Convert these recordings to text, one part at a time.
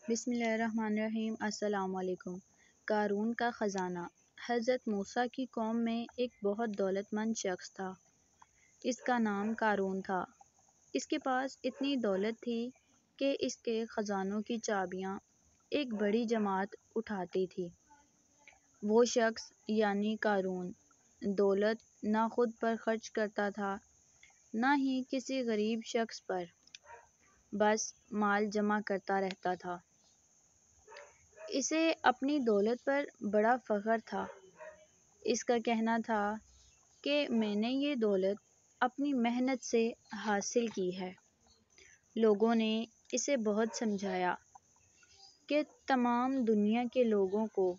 بسم اللہ الرحمن الرحیم۔ السلام علیکم۔ قارون کا خزانہ۔ حضرت موسیٰ کی قوم میں ایک بہت دولت مند شخص تھا۔ اس کا نام قارون تھا۔ اس کے پاس اتنی دولت تھی کہ اس کے خزانوں کی چابیاں ایک بڑی جماعت اٹھاتی تھی۔ وہ شخص یعنی قارون دولت نہ خود پر خرچ کرتا تھا نہ ہی کسی غریب شخص پر، بس مال جمع کرتا رہتا تھا۔ اسے اپنی دولت پر بڑا فخر تھا۔ اس کا کہنا تھا کہ میں نے یہ دولت اپنی محنت سے حاصل کی ہے۔ لوگوں نے اسے بہت سمجھایا کہ تمام دنیا کے لوگوں کو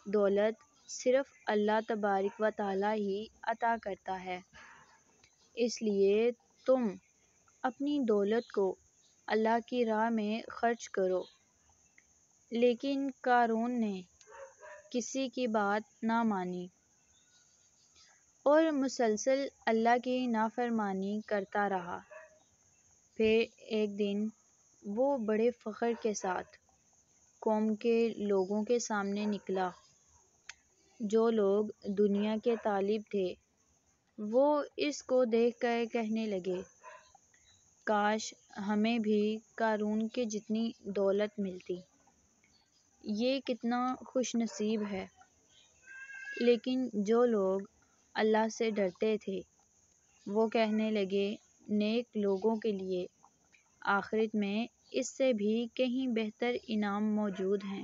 دولت صرف اللہ تبارک و تعالی ہی عطا کرتا ہے، اس لیے تم اپنی دولت کو اللہ کی راہ میں خرچ کرو۔ لیکن قارون نے کسی کی بات نہ مانی اور مسلسل اللہ کی نافرمانی کرتا رہا۔ پھر ایک دن وہ بڑے فخر کے ساتھ قوم کے لوگوں کے سامنے نکلا۔ جو لوگ دنیا کے طالب تھے وہ اس کو دیکھ کر کہنے لگے، کاش ہمیں بھی قارون کے جتنی دولت ملتی، یہ کتنا خوش نصیب ہے۔ لیکن جو لوگ اللہ سے ڈرتے تھے وہ کہنے لگے، نیک لوگوں کے لیے آخرت میں اس سے بھی کہیں بہتر انعام موجود ہیں۔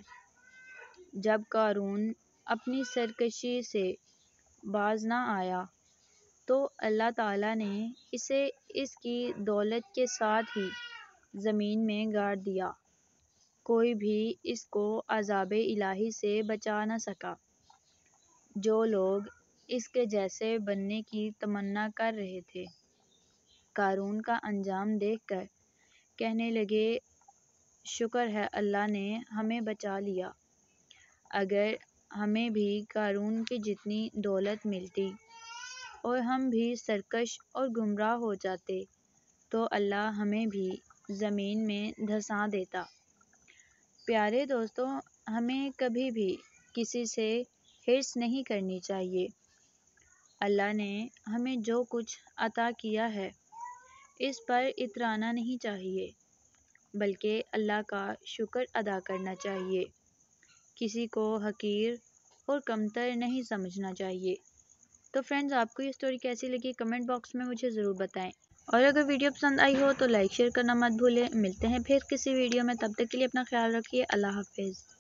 جب قارون اپنی سرکشی سے باز نہ آیا تو اللہ تعالی نے اسے اس کی دولت کے ساتھ ہی زمین میں گاڑ دیا۔ کوئی بھی اس کو عذاب الہی سے بچا نہ سکا۔ جو لوگ اس کے جیسے بننے کی تمنا کر رہے تھے قارون کا انجام دیکھ کر کہنے لگے، شکر ہے اللہ نے ہمیں بچا لیا۔ اگر ہمیں بھی قارون کی جتنی دولت ملتی اور ہم بھی سرکش اور گمراہ ہو جاتے تو اللہ ہمیں بھی زمین میں دھنسا دیتا۔ پیارے دوستو، ہمیں کبھی بھی کسی سے حرص نہیں کرنی چاہیے۔ اللہ نے ہمیں جو کچھ عطا کیا ہے اس پر اترانا نہیں چاہیے، بلکہ اللہ کا شکر ادا کرنا چاہیے۔ کسی کو حقیر اور کمتر نہیں سمجھنا چاہیے۔ تو فرینڈز، آپ کو یہ اسٹوری کیسی لگی کمنٹ باکس میں مجھے ضرور بتائیں، اور اگر ویڈیو پسند آئی ہو تو لائک شیئر کرنا مت بھولیں۔ ملتے ہیں پھر کسی ویڈیو میں، تب تک کے لیے اپنا خیال رکھیے۔ اللہ حافظ۔